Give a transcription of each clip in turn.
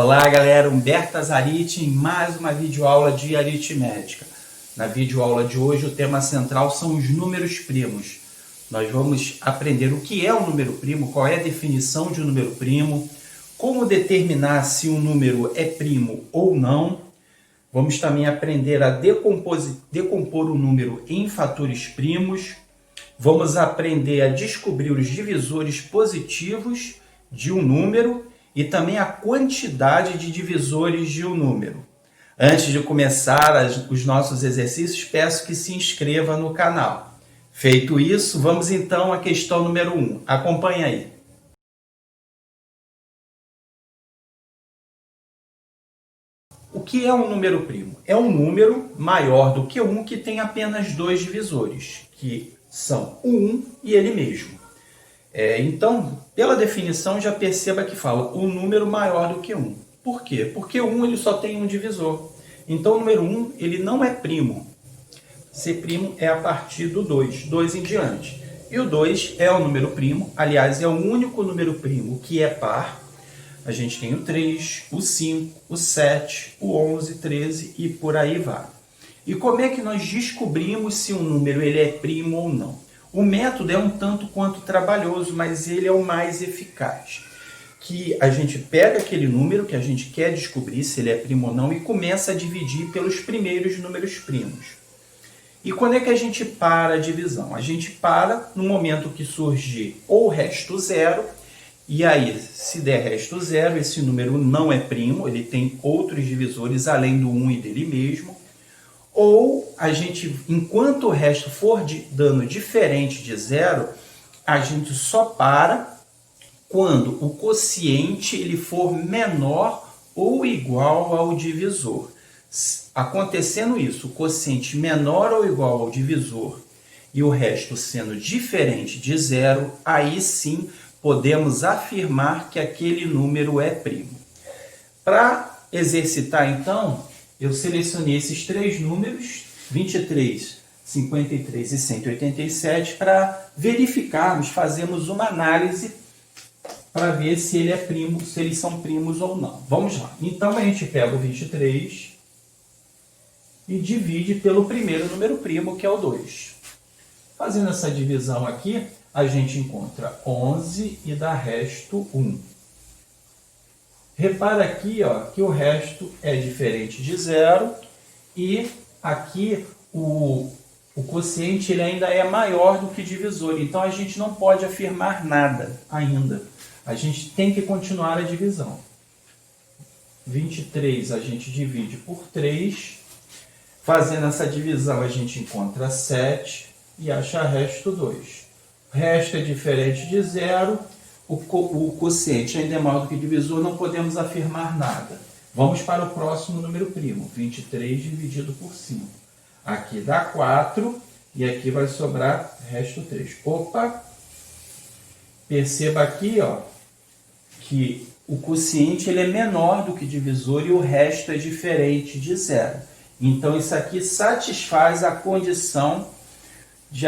Olá galera, Humberto Azariti em mais uma videoaula de aritmética. Na videoaula de hoje o tema central são os números primos. Nós vamos aprender o que é um número primo, qual é a definição de um número primo, como determinar se um número é primo ou não. Vamos também aprender a decompor o número em fatores primos. Vamos aprender a descobrir os divisores positivos de um número e também a quantidade de divisores de um número. Antes de começar os nossos exercícios, peço que se inscreva no canal. Feito isso, vamos então à questão número 1. Acompanhe aí. O que é um número primo? É um número maior do que 1 que tem apenas dois divisores, que são o 1 e ele mesmo. Então, pela definição, já perceba que fala um número maior do que 1. Por quê? Porque o 1 ele só tem um divisor. Então, o número 1 ele não é primo. Ser primo é a partir do 2, 2 em diante. E o 2 é o número primo, aliás, é o único número primo que é par. A gente tem o 3, o 5, o 7, o 11, 13 e por aí vai. E como é que nós descobrimos se um número ele é primo ou não? O método é um tanto quanto trabalhoso, mas ele é o mais eficaz. Que a gente pega aquele número que a gente quer descobrir se ele é primo ou não e começa a dividir pelos primeiros números primos. E quando é que a gente para a divisão? A gente para no momento que surgir ou resto zero, e aí, se der resto zero, esse número não é primo, ele tem outros divisores além do 1 e dele mesmo. Ou a gente, enquanto o resto for dando diferente de zero, a gente só para quando o quociente ele for menor ou igual ao divisor. Acontecendo isso, o quociente menor ou igual ao divisor e o resto sendo diferente de zero, aí sim podemos afirmar que aquele número é primo. Para exercitar então, eu selecionei esses três números, 23, 53 e 187, para verificarmos, fazermos uma análise para ver se ele é primo, se eles são primos ou não. Vamos lá. Então a gente pega o 23 e divide pelo primeiro número primo, que é o 2. Fazendo essa divisão aqui, a gente encontra 11 e dá resto 1. Repara aqui ó, que o resto é diferente de zero e aqui o quociente ele ainda é maior do que o divisor. Então a gente não pode afirmar nada ainda. A gente tem que continuar a divisão. 23 a gente divide por 3. Fazendo essa divisão a gente encontra 7 e acha resto 2. Resto é diferente de zero. O quociente ainda é maior do que o divisor, não podemos afirmar nada. Vamos para o próximo número primo, 23 dividido por 5. Aqui dá 4 e aqui vai sobrar resto 3. Opa! Perceba aqui ó, que o quociente ele é menor do que o divisor e o resto é diferente de zero. Então isso aqui satisfaz a condição de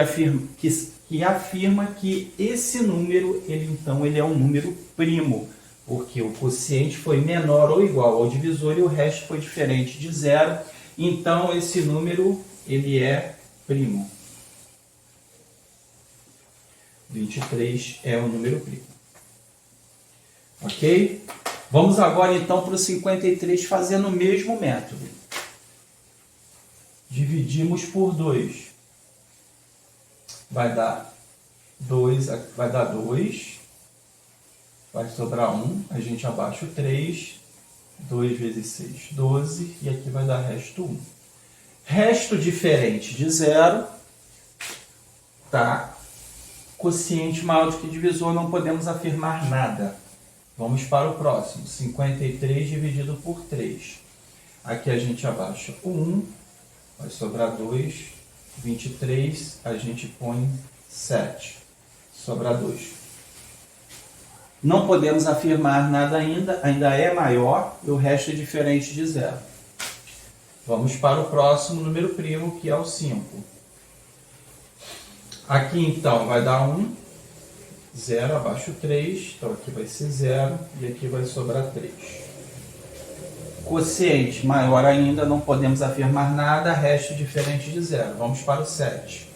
que afirma que esse número, ele é um número primo, porque o quociente foi menor ou igual ao divisor e o resto foi diferente de zero, então esse número, ele é primo. 23 é um número primo. Ok? Vamos agora então para o 53 fazendo o mesmo método. Dividimos por 2. Vai dar 2, vai sobrar 1, a gente abaixa o 3, 2 vezes 6, 12, e aqui vai dar resto 1. Resto diferente de zero, tá? Quociente maior do que divisor, não podemos afirmar nada. Vamos para o próximo, 53 dividido por 3. Aqui a gente abaixa o 1, vai sobrar 2, 23, a gente põe 7, sobra 2. Não podemos afirmar nada ainda é maior e o resto é diferente de zero. Vamos para o próximo número primo, que é o 5. Aqui então vai dar 1, 0 abaixo 3, então aqui vai ser 0 e aqui vai sobrar 3. Quociente maior ainda, não podemos afirmar nada, resto diferente de zero. Vamos para o 7.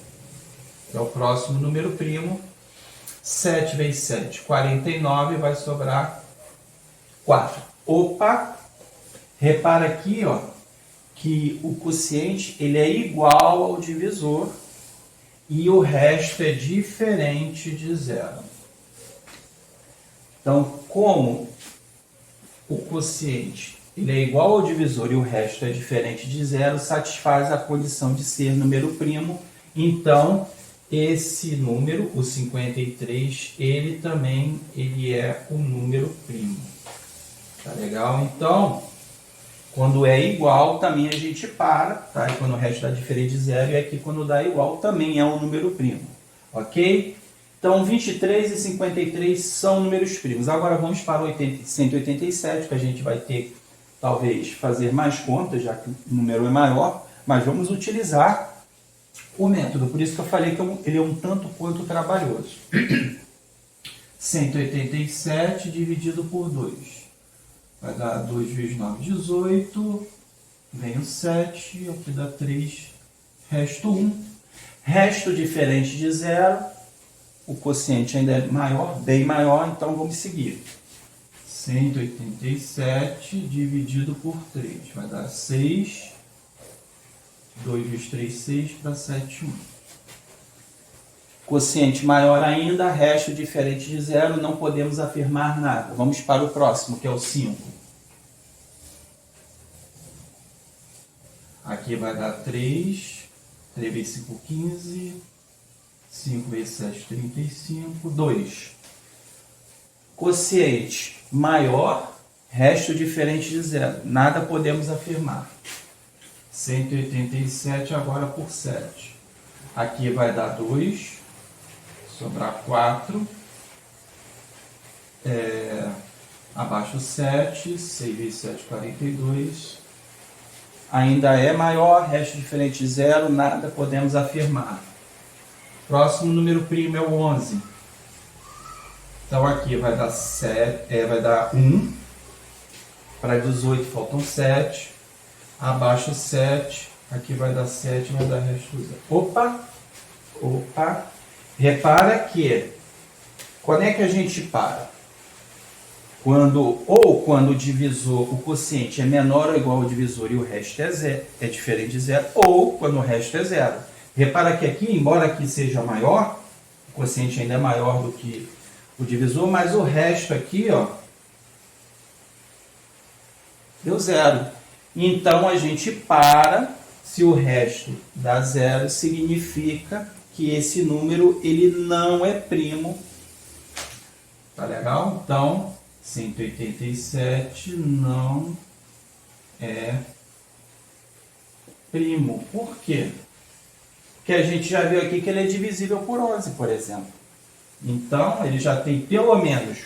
É o próximo número primo. 7 vezes 7, 49, vai sobrar 4. Opa! Repara aqui, ó, que o quociente ele é igual ao divisor e o resto é diferente de zero. Então, como o quociente ele é igual ao divisor e o resto é diferente de zero, satisfaz a condição de ser número primo. Então, esse número, o 53, ele também é um número primo. Tá legal? Então, quando é igual, também a gente para, tá? E quando o resto dá diferente de zero, e aqui quando dá igual, também é um número primo. Ok? Então, 23 e 53 são números primos. Agora vamos para o 187, que a gente vai ter, talvez, fazer mais contas, já que o número é maior, mas vamos utilizar o método. Por isso que eu falei que ele é um tanto quanto trabalhoso. 187 dividido por 2. Vai dar 2 vezes 9, 18. Vem o 7, aqui dá 3, resto 1. Resto diferente de zero. O quociente ainda é maior, bem maior, então vamos seguir. 187 dividido por 3. Vai dar 6. 2 vezes 3, 6, para 7, 1. Quociente maior ainda, resto diferente de zero, não podemos afirmar nada. Vamos para o próximo, que é o 5. Aqui vai dar 3. 3 vezes 5, 15. 5 vezes 7, 35. 2. Quociente maior, resto diferente de zero. Nada podemos afirmar. 187 agora por 7. Aqui vai dar 2. Sobrar 4. Abaixo 7. 6 vezes 7, 42. Ainda é maior, resto diferente de zero. Nada podemos afirmar. Próximo número primo é o 11. Então aqui vai dar 1. Para 18 faltam 7. Abaixo 7. Aqui vai dar 7, vai dar resto zero. Opa! Repara que, quando é que a gente para? Quando o divisor, o quociente é menor ou igual ao divisor e o resto é diferente de zero, ou quando o resto é zero. Repara que aqui, embora aqui seja maior, o quociente ainda é maior do que o divisor, mas o resto aqui, ó, deu zero. Então, a gente para, se o resto dá zero, significa que esse número ele não é primo. Tá legal? Então, 187 não é primo. Por quê? Porque a gente já viu aqui que ele é divisível por 11, por exemplo. Então, ele já tem pelo menos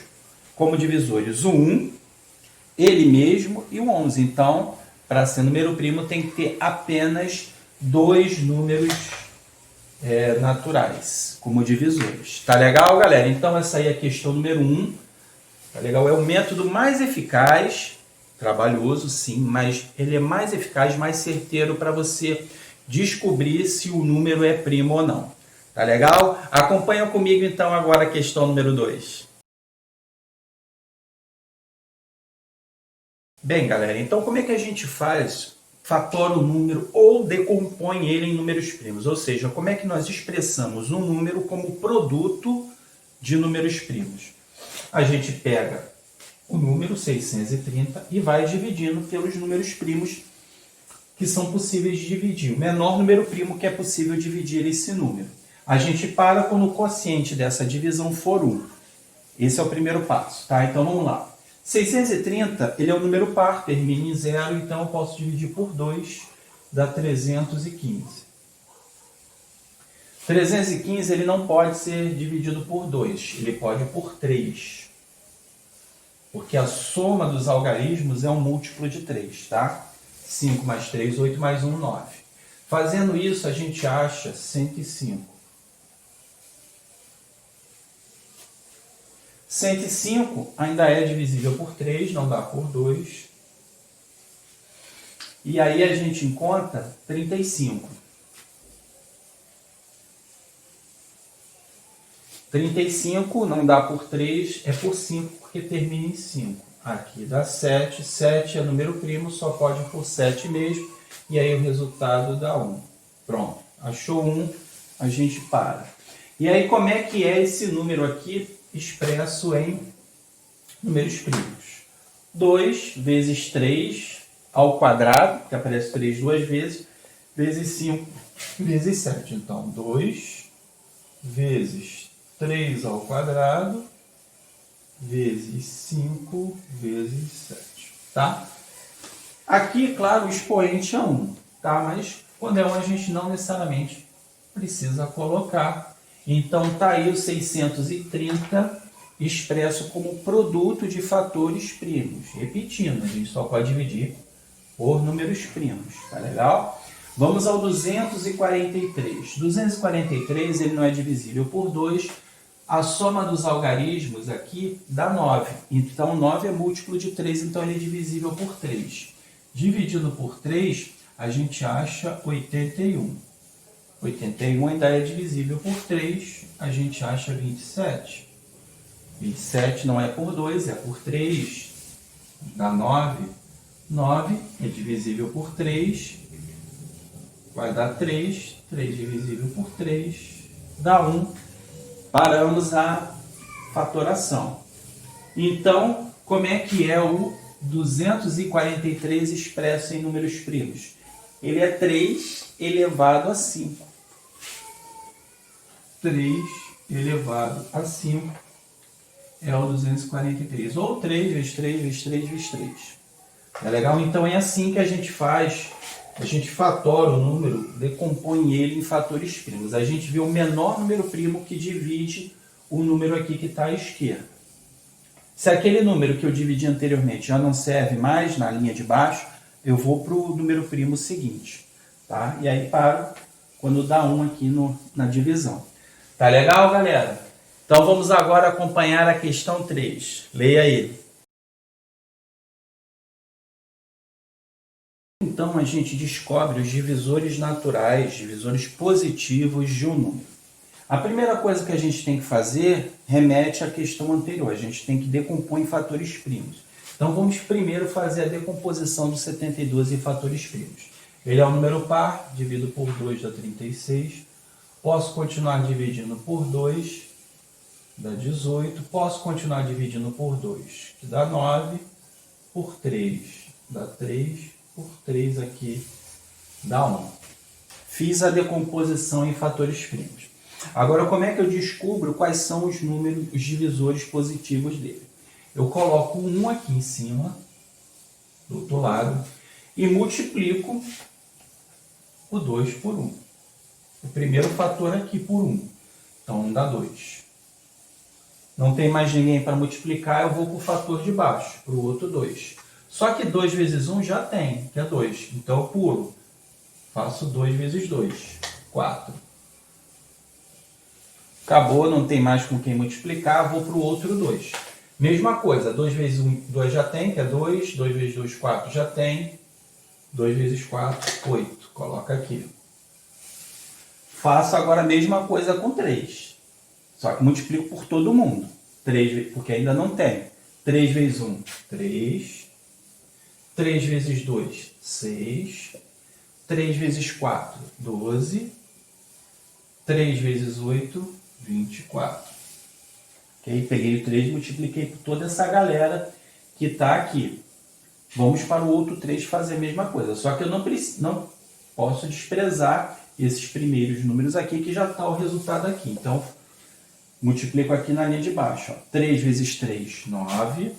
como divisores o 1, ele mesmo e o 11. Então, para ser número primo, tem que ter apenas 2 números naturais como divisores. Tá legal, galera? Então, essa aí é a questão número 1. Tá legal? É o método mais eficaz, trabalhoso sim, mas ele é mais eficaz, mais certeiro para você descobrir se o número é primo ou não. Tá legal? Acompanha comigo então agora a questão número 2. Bem, galera, então como é que a gente fatora o número ou decompõe ele em números primos? Ou seja, como é que nós expressamos um número como produto de números primos? A gente pega o número 630 e vai dividindo pelos números primos que são possíveis de dividir. O menor número primo que é possível dividir esse número. A gente para quando o quociente dessa divisão for 1. Esse é o primeiro passo, tá? Então vamos lá. 630, ele é um número par, termina em zero, então eu posso dividir por 2, dá 315. 315 ele não pode ser dividido por 2, ele pode por 3. Porque a soma dos algarismos é um múltiplo de 3, tá? 5 mais 3, 8 mais 1, 9. Fazendo isso, a gente acha 105. 105 ainda é divisível por 3, não dá por 2. E aí a gente encontra 35. 35 não dá por 3, é por 5, porque termina em 5. Aqui dá 7. 7 é número primo, só pode por 7 mesmo. E aí o resultado dá 1. Pronto. Achou 1, a gente para. E aí como é que é esse número aqui expresso em números primos? 2 vezes 3 ao quadrado, que aparece 3 duas vezes, vezes 5 vezes 7. Então, 2 vezes 3 ao quadrado, vezes 5 vezes 7, tá? Aqui, claro, o expoente é 1, tá? Mas quando é 1 a gente não necessariamente precisa colocar. Então, tá aí o 630 expresso como produto de fatores primos. Repetindo, a gente só pode dividir por números primos, tá legal? Vamos ao 243. 243 ele não é divisível por 2. A soma dos algarismos aqui dá 9. Então, 9 é múltiplo de 3, então ele é divisível por 3. Dividido por 3, a gente acha 81. 81 ainda é divisível por 3, a gente acha 27. 27 não é por 2, é por 3. Dá 9. 9 é divisível por 3. Vai dar 3. 3 divisível por 3. Dá 1. Paramos a fatoração. Então, como é que é o 243 expresso em números primos? Ele é 3 elevado a 5. 3 elevado a 5 é o 243. Ou 3 vezes 3 vezes 3 vezes 3. É legal? Então é assim que a gente faz. A gente fatora o número, decompõe ele em fatores primos. A gente vê o menor número primo que divide o número aqui que está à esquerda. Se aquele número que eu dividi anteriormente já não serve mais na linha de baixo, eu vou para o número primo seguinte. Tá? E aí paro quando dá 1 aqui na divisão. Tá legal, galera? Então vamos agora acompanhar a questão 3. Leia aí. Então a gente descobre os divisores naturais, divisores positivos de um número. A primeira coisa que a gente tem que fazer remete à questão anterior. A gente tem que decompor em fatores primos. Então vamos primeiro fazer a decomposição do 72 em fatores primos. Ele é um número par, divido por 2 dá 36. Posso continuar dividindo por 2, dá 18. Posso continuar dividindo por 2, que dá 9. Por 3, dá 3. Por 3 aqui, dá 1. Fiz a decomposição em fatores primos. Agora, como é que eu descubro quais são os números, os divisores positivos dele? Eu coloco 1 aqui em cima, do outro lado, e multiplico o 2 por 1. O primeiro fator aqui por 1. Então, dá 2. Não tem mais ninguém para multiplicar, eu vou para o fator de baixo, para o outro 2. Só que 2 vezes 1 já tem, que é 2. Então eu pulo. Faço 2 vezes 2. 4. Acabou, não tem mais com quem multiplicar, vou para o outro 2. Mesma coisa, 2 vezes 1, 2 já tem, que é 2. 2 vezes 2, 4 já tem. 2 vezes 4, 8. Coloca aqui. Faço agora a mesma coisa com 3. Só que multiplico por todo mundo. 3, porque ainda não tem. 3 vezes 1, 3. 3 vezes 2, 6. 3 vezes 4, 12. 3 vezes 8, 24. Ok? Peguei o 3 e multipliquei por toda essa galera que está aqui. Vamos para o outro 3 fazer a mesma coisa. Só que eu não posso desprezar esses primeiros números aqui, que já está o resultado aqui. Então, multiplico aqui na linha de baixo. Ó. 3 vezes 3, 9.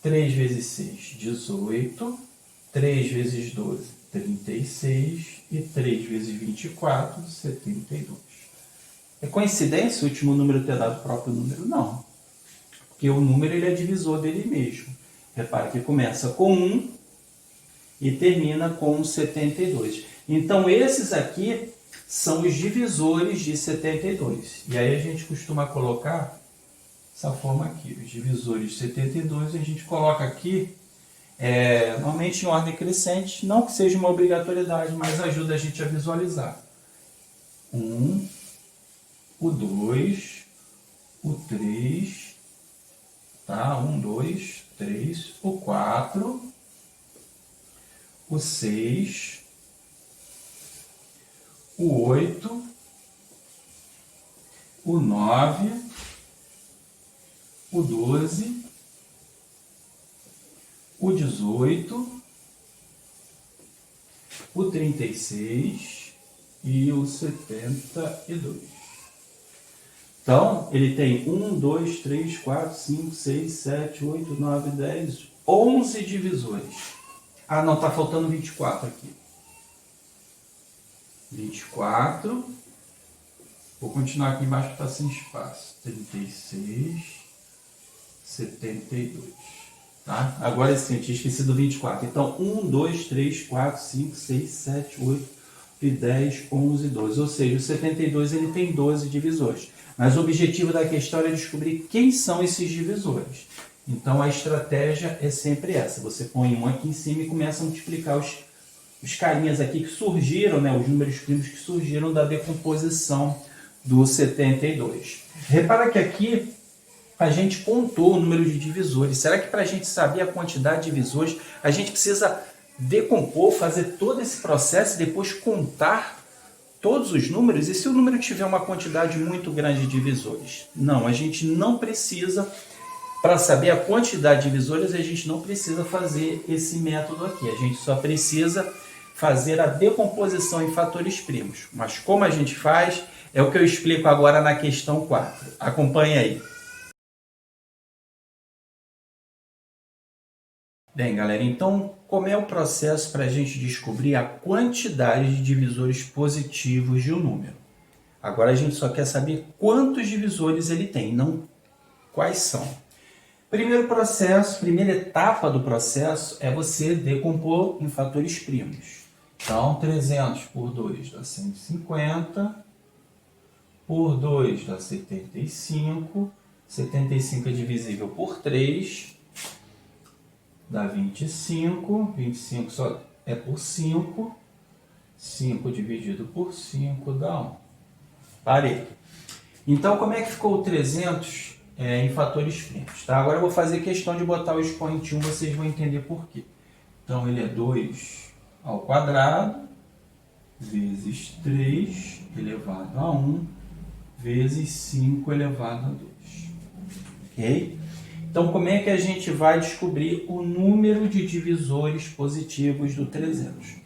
3 vezes 6, 18. 3 vezes 12, 36. E 3 vezes 24, 72. É coincidência o último número ter dado o próprio número? Não. Porque o número ele é divisor dele mesmo. Repare que começa com 1 e termina com 72. Então, esses aqui são os divisores de 72. E aí a gente costuma colocar essa forma aqui. Os divisores de 72 a gente coloca aqui Normalmente em ordem crescente, não que seja uma obrigatoriedade, mas ajuda a gente a visualizar. 1, o 2, o 3, tá? 1, 2, 3, o 4, o 6, o 8, o 9, o 12, o 18, o 36 e o 72. Então, ele tem 1, 2, 3, 4, 5, 6, 7, 8, 9, 10, 11 divisores. Ah, não, está faltando 24 aqui. 24. Vou continuar aqui embaixo que está sem espaço. 36, 72. Tá? Agora sim, eu tinha esquecido 24. Então, 1, 2, 3, 4, 5, 6, 7, 8, 10, 11, 12. Ou seja, o 72 ele tem 12 divisores. Mas o objetivo da questão é descobrir quem são esses divisores. Então, a estratégia é sempre essa. Você põe um aqui em cima e começa a multiplicar os carinhas aqui que surgiram, né, os números primos que surgiram da decomposição do 72. Repara que aqui a gente contou o número de divisores. Será que para a gente saber a quantidade de divisores, a gente precisa decompor, fazer todo esse processo e depois contar todos os números? E se o número tiver uma quantidade muito grande de divisores? Não, a gente não precisa. Para saber a quantidade de divisores, a gente não precisa fazer esse método aqui. A gente só precisa fazer a decomposição em fatores primos. Mas como a gente faz, é o que eu explico agora na questão 4. Acompanhe aí. Bem, galera, então como é o processo para a gente descobrir a quantidade de divisores positivos de um número? Agora a gente só quer saber quantos divisores ele tem, não quais são. Primeiro processo, primeira etapa do processo é você decompor em fatores primos. Então, 300 por 2 dá 150, por 2 dá 75, 75 é divisível por 3, dá 25, 25 só é por 5, 5 dividido por 5 dá 1. Parei. Então, como é que ficou o 300 em fatores primos? Tá? Agora eu vou fazer questão de botar o expoente 1, vocês vão entender por quê. Então, ele é 2 ao quadrado, vezes 3 elevado a 1, vezes 5 elevado a 2. Ok? Então, como é que a gente vai descobrir o número de divisores positivos do 300?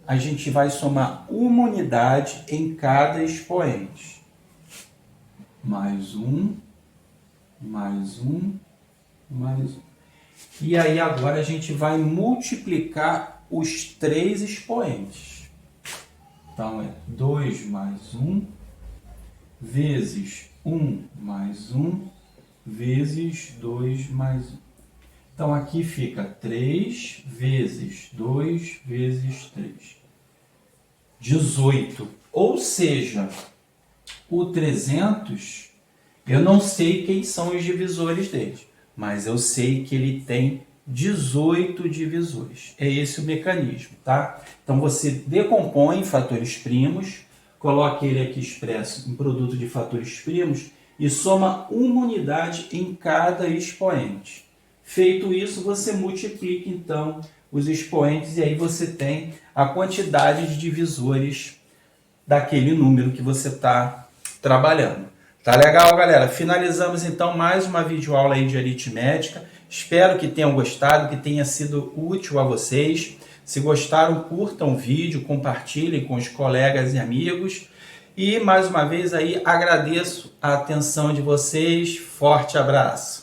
A gente vai somar uma unidade em cada expoente. Mais um, mais um, mais um. E aí agora a gente vai multiplicar os três expoentes. Então, é 2 mais 1, vezes 1 mais 1, vezes 2 mais 1. Então, aqui fica 3 vezes 2 vezes 3. 18. Ou seja, o 300, eu não sei quem são os divisores dele, mas eu sei que ele tem 18 divisores. É esse o mecanismo, tá? Então, você decompõe em fatores primos, coloca ele aqui expresso em produto de fatores primos e soma uma unidade em cada expoente. Feito isso, você multiplica, então, os expoentes e aí você tem a quantidade de divisores daquele número que você está trabalhando. Tá legal, galera? Finalizamos, então, mais uma videoaula aí de aritmética. Espero que tenham gostado, que tenha sido útil a vocês. Se gostaram, curtam o vídeo, compartilhem com os colegas e amigos. E, mais uma vez, aí agradeço a atenção de vocês. Forte abraço!